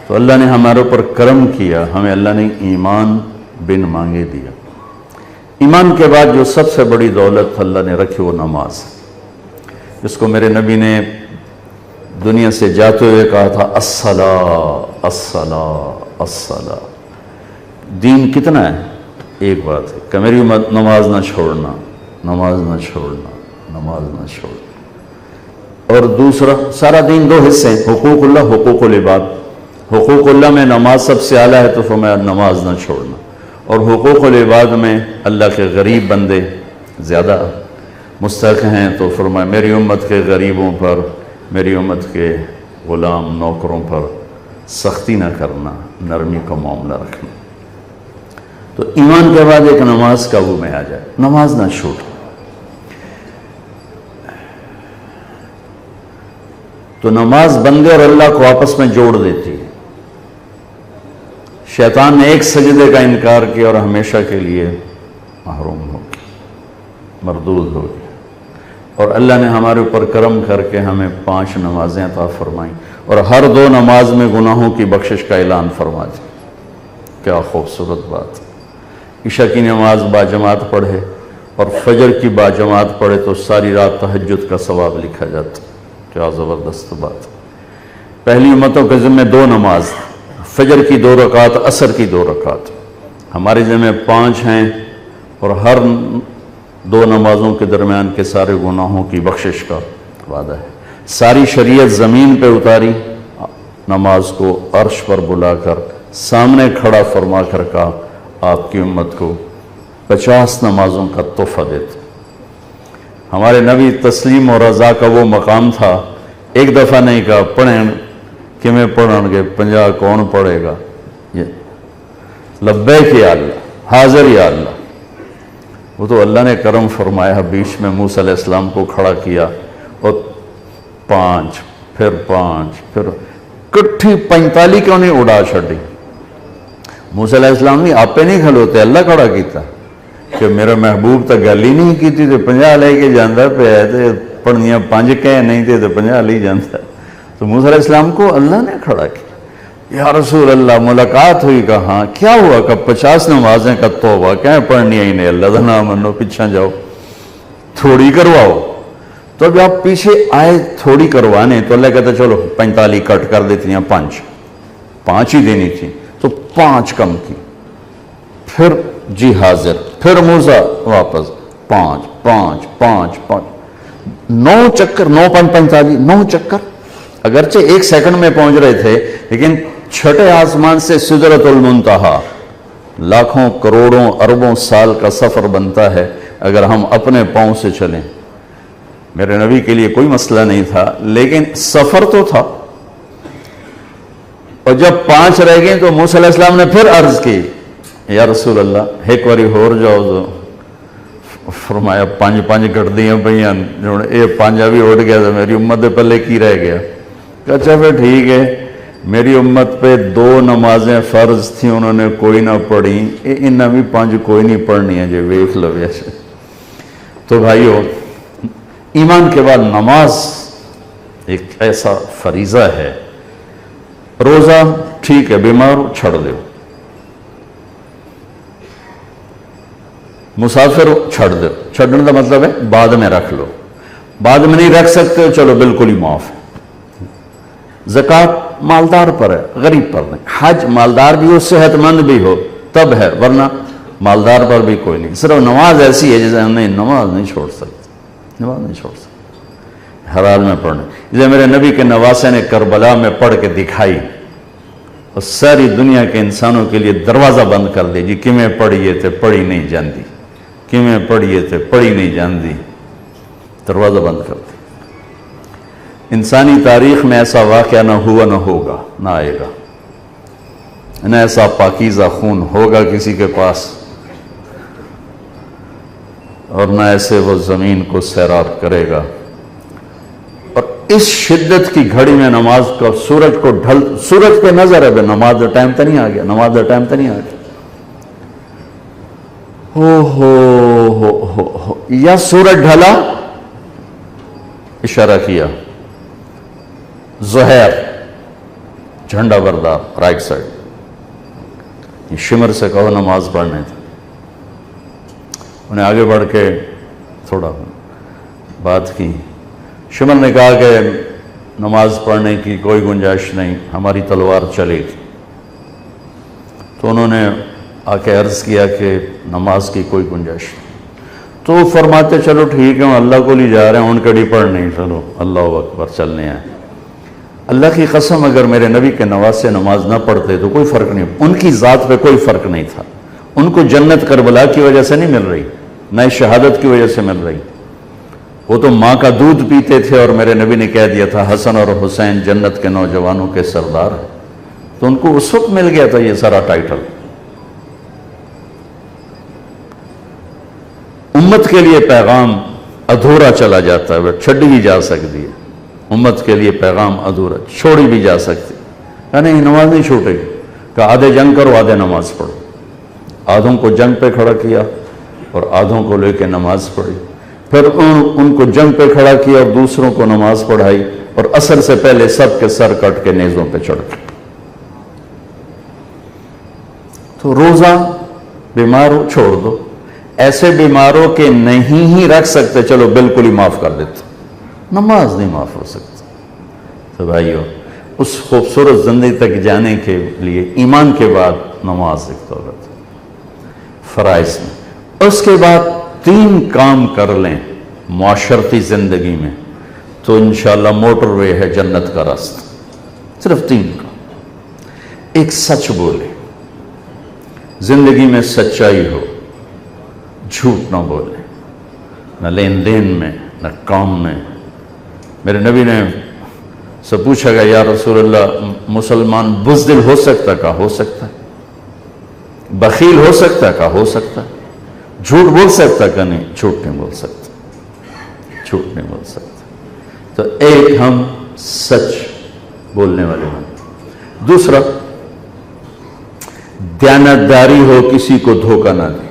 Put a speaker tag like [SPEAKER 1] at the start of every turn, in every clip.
[SPEAKER 1] تو اللہ نے ہمارے اوپر کرم کیا، ہمیں اللہ نے ایمان بن مانگے دیا۔ ایمان کے بعد جو سب سے بڑی دولت اللہ نے رکھی وہ نماز، جس کو میرے نبی نے دنیا سے جاتے ہوئے کہا تھا الصلاۃ الصلاۃ الصلاۃ۔ دین کتنا ہے؟ ایک بات ہے کہ میری امت نماز نہ چھوڑنا، نماز نہ چھوڑنا، نماز نہ چھوڑنا۔ اور دوسرا سارا دین دو حصے ہیں، حقوق اللہ، حقوق العباد۔ حقوق اللہ میں نماز سب سے اعلیٰ ہے تو فرمایا نماز نہ چھوڑنا، اور حقوق العباد میں اللہ کے غریب بندے زیادہ مستحق ہیں تو فرمایا میری امت کے غریبوں پر، میری امت کے غلام نوکروں پر سختی نہ کرنا، نرمی کا معاملہ رکھنا۔ تو ایمان کے بعد ایک نماز قابو میں آ جائے، نماز نہ چھوٹ۔ تو نماز بندے اور اللہ کو آپس میں جوڑ دیتی ہے۔ شیطان نے ایک سجدے کا انکار کیا اور ہمیشہ کے لیے محروم ہو گیا، مردود ہو گیا۔ اور اللہ نے ہمارے اوپر کرم کر کے ہمیں 5 نمازیں عطا فرمائیں، اور ہر 2 نماز میں گناہوں کی بخشش کا اعلان فرما دیا۔ کیا خوبصورت بات! عشاء کی نماز باجماعت پڑھے اور فجر کی باجماعت پڑھے تو ساری رات تہجد کا ثواب لکھا جاتا۔ کیا زبردست بات! پہلی امتوں کے ذمہ 2 نماز، فجر کی 2 رکعت، عصر کی 2 رکعت۔ ہمارے ذمہ 5 ہیں، اور ہر 2 نمازوں کے درمیان کے سارے گناہوں کی بخشش کا وعدہ ہے۔ ساری شریعت زمین پہ اتاری، نماز کو عرش پر بلا کر سامنے کھڑا فرما کر کہا آپ کی امت کو 50 نمازوں کا تحفہ دیتے۔ ہمارے نبی تسلیم اور رضا کا وہ مقام تھا، ایک دفعہ نہیں کہا پڑھیں کہ میں پڑھن گے 50 کون پڑھے گا، یہ لبیک یا اللہ، حاضر یا اللہ۔ وہ تو اللہ نے کرم فرمایا، بیچ میں موسیٰ علیہ السلام کو کھڑا کیا اور 5 پھر 5 پھر کٹھی 45 کیوں نہیں اڑا چھڑی۔ موسیٰ علیہ السلام نہیں آپ پہ نہیں کھلوتے، اللہ کھڑا کیتا کہ میرا محبوب تو گل ہی نہیں کی تھی تو 50 لے کے جاندہ پہ آئے تھے، پڑھنیاں 5 کہے نہیں تھے تو 50 لے جاندہ۔ تو موسیٰ علیہ السلام کو اللہ نے کھڑا کیا۔ یا رسول اللہ ملاقات ہوئی، کہا ہاں کیا ہوا؟ کہ 50 نمازیں کا توبہ کہیں پڑھنی ہی نہیں، اللہ نہ منو پیچھے جاؤ تھوڑی کرواؤ۔ تو اب آپ پیچھے آئے تھوڑی کروانے تو اللہ کہتا چلو 45 کٹ کر دیتی ہیں، 5 ہی دینی تھی تو 5 کم کی، پھر جی حاضر، پھر موسیٰ واپس 5 5 5 5 9 چکر، 9 5 45 9 چکر۔ اگرچہ 1 سیکنڈ میں پہنچ رہے تھے، لیکن چھٹے آسمان سے سدرۃ المنتہا لاکھوں کروڑوں اربوں سال کا سفر بنتا ہے اگر ہم اپنے پاؤں سے چلیں۔ میرے نبی کے لیے کوئی مسئلہ نہیں تھا، لیکن سفر تو تھا۔ اور جب 5 رہ گئے تو موسیٰ علیہ السلام نے پھر عرض کی یا رسول اللہ ایک باری ہور جاؤ تو فرمایا 5 کٹ دیاں پہیاں، یہ 5 بھی اٹھ گیا تو میری امت دے پلے کی رہ گیا۔ اچھا پھر ٹھیک ہے، میری امت پہ 2 نمازیں فرض تھیں، انہوں نے کوئی نہ پڑھی، انہیں بھی 5 کوئی نہیں پڑھنی ہے جو ویکھ لو ایسے۔ تو بھائیو، ایمان کے بعد نماز ایک ایسا فریضہ ہے۔ روزہ ٹھیک ہے، بیمار ہو چھڑ دو، مسافر ہو چھڑ دو، چھڑنے کا مطلب ہے بعد میں رکھ لو، بعد میں نہیں رکھ سکتے ہو چلو بالکل ہی معاف ہے۔ زکوٰۃ مالدار پر ہے، غریب پر نہیں۔ حج مالدار بھی ہو صحت مند بھی ہو تب ہے، ورنہ مالدار پر بھی کوئی نہیں۔ صرف نماز ایسی ہے جیسے ہم نہیں، نماز نہیں چھوڑ سکتے، نماز نہیں چھوڑ سکتے، ہر حال میں پڑھنا۔ جیسے میرے نبی کے نواسے نے کربلا میں پڑھ کے دکھائی اور ساری دنیا کے انسانوں کے لیے دروازہ بند کر دیا، جی کیویں پڑھیے تے پڑھی نہیں جاندی، کیویں پڑھیے تے پڑھی نہیں جاندی، دروازہ بند کر دیا۔ انسانی تاریخ میں ایسا واقعہ نہ ہوا، نہ ہوگا، نہ آئے گا، نہ ایسا پاکیزہ خون ہوگا کسی کے پاس، اور نہ ایسے وہ زمین کو سیراب کرے گا۔ اور اس شدت کی گھڑی میں نماز کا سورج پہ نظر ہے، نماز کا ٹائم تو نہیں آ گیا، نماز کا ٹائم تو نہیں آ گیا، ہو یا سورج ڈھلا، اشارہ کیا زہر، جھنڈا بردار رائٹ سائڈ، شمر سے کہو نماز پڑھنے تھے. انہیں آگے بڑھ کے تھوڑا بات کی. شمر نے کہا کہ نماز پڑھنے کی کوئی گنجائش نہیں، ہماری تلوار چلے گی. تو انہوں نے آ کے عرض کیا کہ نماز کی کوئی گنجائش نہیں. تو فرماتے چلو ٹھیک ہے، ہم اللہ کو لی جا رہے ہیں، ان کڑی پڑھ نہیں، چلو اللہ اکبر چلنے آئے. اللہ کی قسم اگر میرے نبی کے نواسے نماز نہ پڑھتے تو کوئی فرق نہیں، ان کی ذات پہ کوئی فرق نہیں تھا. ان کو جنت کربلا کی وجہ سے نہیں مل رہی، نہ شہادت کی وجہ سے مل رہی. وہ تو ماں کا دودھ پیتے تھے، اور میرے نبی نے کہہ دیا تھا حسن اور حسین جنت کے نوجوانوں کے سردار ہیں. تو ان کو اس وقت مل گیا تھا یہ سارا ٹائٹل. امت کے لیے پیغام ادھورا چلا جاتا ہے، وہ چھڈی بھی جا سکتی ہے. امت کے لیے پیغام ادھورا چھوڑی بھی جا سکتی. نہیں نماز نہیں چھوٹے گی، کہ آدھے جنگ کرو آدھے نماز پڑھو. آدھوں کو جنگ پہ کھڑا کیا اور آدھوں کو لے کے نماز پڑھی. پھر ان کو جنگ پہ کھڑا کیا اور دوسروں کو نماز پڑھائی، اور عصر سے پہلے سب کے سر کٹ کے نیزوں پہ چڑھ گئے. تو روزہ بیمار ہو چھوڑ دو. ایسے بیماروں کے نہیں ہی رکھ سکتے، چلو بالکل ہی معاف کر دیتے. نماز نہیں معاف ہو سکتی. تو بھائیو، اس خوبصورت زندگی تک جانے کے لیے ایمان کے بعد نماز ایک دولت فرائض میں. اس کے بعد 3 کام کر لیں معاشرتی زندگی میں تو انشاءاللہ موٹر وے ہے جنت کا راستہ. صرف 3 کام. ایک، سچ بولے، زندگی میں سچائی ہو، جھوٹ نہ بولے، نہ لین دین میں نہ کام میں. میرے نبی نے سے پوچھا گیا یا رسول اللہ مسلمان بزدل ہو سکتا؟ کہا ہو سکتا ہے. بخیل ہو سکتا؟ کہا ہو سکتا ہے. جھوٹ بول سکتا؟ کہ نہیں جھوٹ نہیں بول سکتا، جھوٹ نہیں بول سکتا. تو ایک ہم سچ بولنے والے ہیں. دوسرا، دیانتداری ہو، کسی کو دھوکہ نہ دے.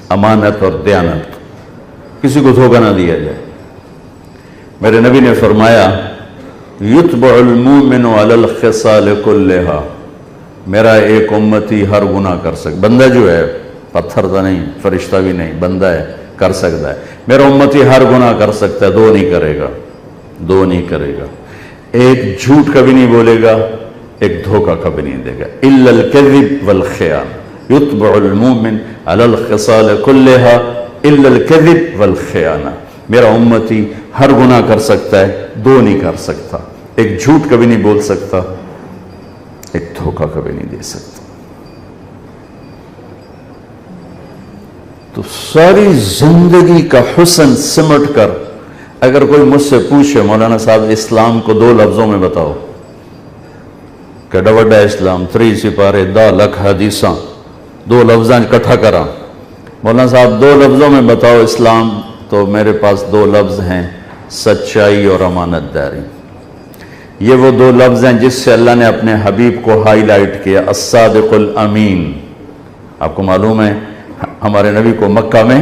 [SPEAKER 1] امانت اور دیانت، کسی کو دھوکہ نہ دیا جائے. میرے نبی نے فرمایا یتبع المؤمن علی الخصال کلھا. میرا ایک امتی ہر گناہ کر سکتا، بندہ جو ہے پتھر تو نہیں، فرشتہ بھی نہیں، بندہ ہے، کر سکتا ہے. میرا امتی ہر گناہ کر سکتا ہے، 2 نہیں کرے گا. 2 نہیں کرے گا. ایک جھوٹ کبھی نہیں بولے گا، ایک دھوکہ کبھی نہیں دے گا. الا الکذب والخیانہ. یتبع المؤمن علی الخصال کلھا الا الکذب والخیانہ. میرا امتی ہر گناہ کر سکتا ہے، 2 نہیں کر سکتا. ایک جھوٹ کبھی نہیں بول سکتا، ایک دھوکہ کبھی نہیں دے سکتا. تو ساری زندگی کا حسن سمٹ کر اگر کوئی مجھ سے پوچھے مولانا صاحب اسلام کو 2 لفظوں میں بتاؤ، کیڈا وڈا اسلام، 3 سپارے 10 لکھ حدیثاں، 2 لفظاں اکٹھا کرا، مولانا صاحب 2 لفظوں میں بتاؤ اسلام، تو میرے پاس 2 لفظ ہیں، سچائی اور امانت داری. یہ وہ 2 لفظ ہیں جس سے اللہ نے اپنے حبیب کو ہائی لائٹ کیا، الصادق الامین. آپ کو معلوم ہے ہمارے نبی کو مکہ میں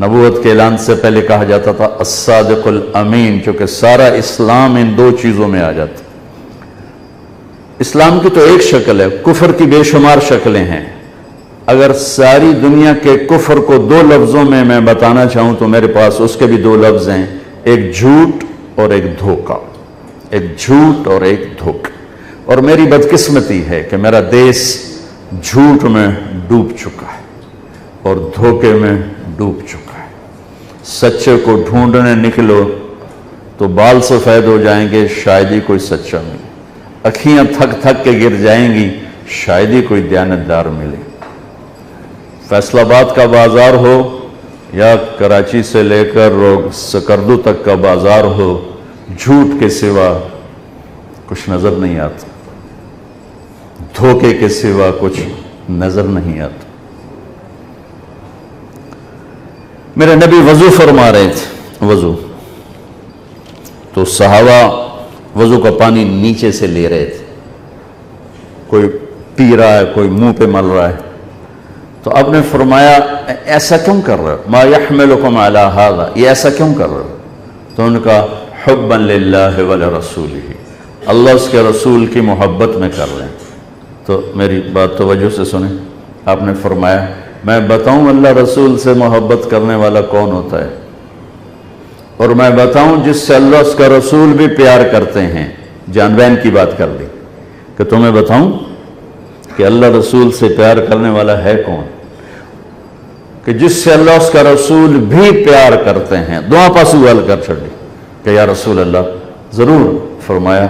[SPEAKER 1] نبوت کے اعلان سے پہلے کہا جاتا تھا الصادق الامین، چونکہ سارا اسلام ان 2 چیزوں میں آ جاتا. اسلام کی تو ایک شکل ہے، کفر کی بے شمار شکلیں ہیں. اگر ساری دنیا کے کفر کو 2 لفظوں میں بتانا چاہوں تو میرے پاس اس کے بھی 2 لفظ ہیں، ایک جھوٹ اور ایک دھوکہ. ایک جھوٹ اور ایک دھوکہ. اور میری بدقسمتی ہے کہ میرا دیس جھوٹ میں ڈوب چکا ہے اور دھوکے میں ڈوب چکا ہے. سچے کو ڈھونڈنے نکلو تو بال سفید ہو جائیں گے، شاید ہی کوئی سچا ملے. اکھیاں تھک تھک کے گر جائیں گی، شاید ہی کوئی دیانتدار ملے. فیصل آباد کا بازار ہو یا کراچی سے لے کر سکردو تک کا بازار ہو، جھوٹ کے سوا کچھ نظر نہیں آتا، دھوکے کے سوا کچھ نظر نہیں آتا. میرے نبی وضو فرما رہے تھے، وضو تو صحابہ وضو کا پانی نیچے سے لے رہے تھے. کوئی پی رہا ہے، کوئی منہ پہ مل رہا ہے. تو آپ نے فرمایا ایسا کیوں کر رہے ہو؟ ما یحملکم علی ھذا، یہ ایسا کیوں کر رہے ہو؟ تو ان کا حبا للہ ولرسولہ، اللہ اس کے رسول کی محبت میں کر لیں. تو میری بات توجہ سے سنیں. آپ نے فرمایا میں بتاؤں اللہ رسول سے محبت کرنے والا کون ہوتا ہے، اور میں بتاؤں جس سے اللہ اس کا رسول بھی پیار کرتے ہیں. جانبین کی بات کر لی کہ تمہیں بتاؤں کہ اللہ رسول سے پیار کرنے والا ہے کون، کہ جس سے اللہ اس کا رسول بھی پیار کرتے ہیں. دعا پاسو حل کر چھڑی کہ یا رسول اللہ ضرور. فرمایا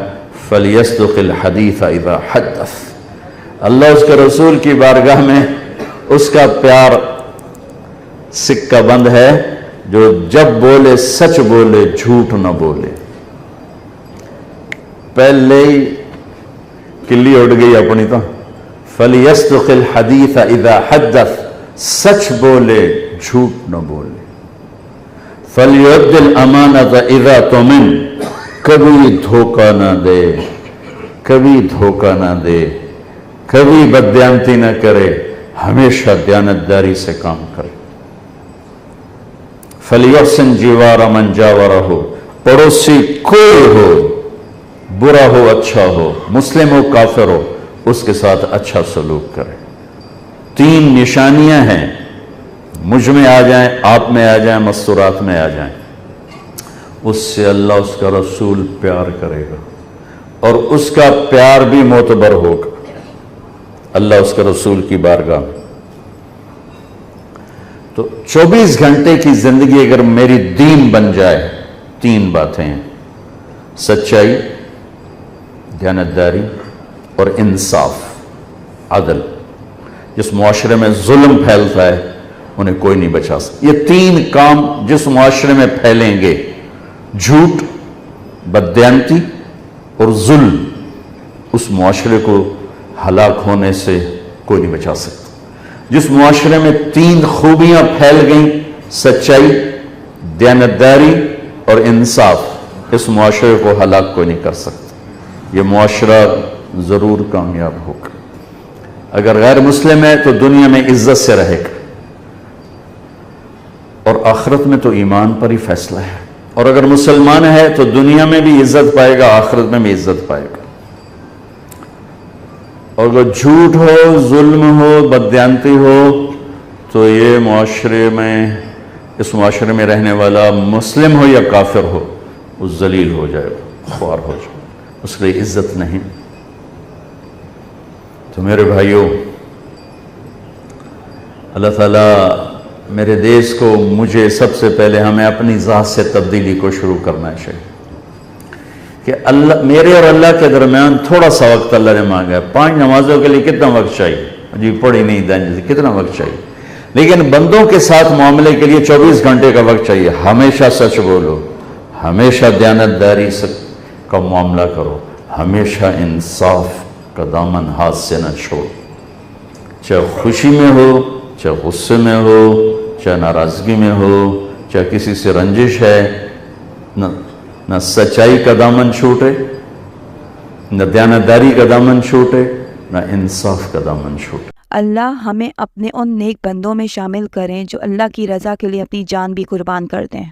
[SPEAKER 1] فَلْيَصْدُقِ الْحَدِيثَ إِذَا حَدَّثَ. اللہ اس کے رسول کی بارگاہ میں اس کا پیار سکہ بند ہے جو جب بولے سچ بولے، جھوٹ نہ بولے. پہلے ہی کلی اڑ گئی اپنی تو. فَلْيَصْدُقِ الْحَدِيثَ إِذَا حَدَّثَ. سچ بولے، جھوٹ نہ بولے. فَلْيُؤَدِّ الْأَمَانَةَ إِذَا تُؤْمِنَ. کبھی دھوکہ نہ دے، کبھی دھوکہ نہ دے، کبھی بددیانتی نہ کرے، ہمیشہ دیانتداری سے کام کرے. فَلْيُحْسِنْ جِوَارَ مَنْ جَاوَرَهُ. پڑوسی کوئی ہو، برا ہو اچھا ہو، مسلم ہو کافر ہو، اس کے ساتھ اچھا سلوک کرے. 3 نشانیاں ہیں، مجھ میں آ جائیں، آپ میں آ جائیں، مستورات میں آ جائیں. اس سے اللہ اس کا رسول پیار کرے گا اور اس کا پیار بھی معتبر ہوگا اللہ اس کا رسول کی بارگاہ. تو 24 گھنٹے کی زندگی اگر میری دین بن جائے، 3 باتیں ہیں: سچائی، دیانتداری اور انصاف، عدل. جس معاشرے میں ظلم پھیلتا ہے انہیں کوئی نہیں بچا سکتا. یہ 3 کام جس معاشرے میں پھیلیں گے، جھوٹ، بددیانتی اور ظلم، اس معاشرے کو ہلاک ہونے سے کوئی نہیں بچا سکتا. جس معاشرے میں 3 خوبیاں پھیل گئیں، سچائی، دیانتداری اور انصاف، اس معاشرے کو ہلاک کوئی نہیں کر سکتا. یہ معاشرہ ضرور کامیاب ہوگا. اگر غیر مسلم ہے تو دنیا میں عزت سے رہے گا اور آخرت میں تو ایمان پر ہی فیصلہ ہے. اور اگر مسلمان ہے تو دنیا میں بھی عزت پائے گا، آخرت میں بھی عزت پائے گا. اور اگر جھوٹ ہو، ظلم ہو، بددیانتی ہو تو یہ معاشرے میں، اس معاشرے میں رہنے والا مسلم ہو یا کافر ہو، وہ ذلیل ہو جائے گا، خوار ہو جائے گا، اس لیے عزت نہیں. تو میرے بھائیوں، اللہ تعالیٰ میرے دیش کو، مجھے سب سے پہلے ہمیں اپنی ذات سے تبدیلی کو شروع کرنا چاہیے کہ اللہ، میرے اور اللہ کے درمیان تھوڑا سا وقت اللہ نے مانگا ہے. 5 نمازوں کے لیے کتنا وقت چاہیے؟ جی پڑھی نہیں دیں، کتنا وقت چاہیے؟ لیکن بندوں کے ساتھ معاملے کے لیے 24 گھنٹے کا وقت چاہیے. ہمیشہ سچ بولو، ہمیشہ دیانتداری کا معاملہ کرو، ہمیشہ انصاف کا دامن ہاتھ سے نہ چھوڑو. چاہے خوشی میں ہو، چاہے غصے میں ہو، چاہے ناراضگی میں ہو، چاہے کسی سے رنجش ہے، نہ سچائی کا دامن چھوٹے، نہ دیانتداری کا دامن چھوٹے، نہ انصاف کا دامن چھوٹے.
[SPEAKER 2] اللہ ہمیں اپنے ان نیک بندوں میں شامل کریں جو اللہ کی رضا کے لیے اپنی جان بھی قربان کر دیں.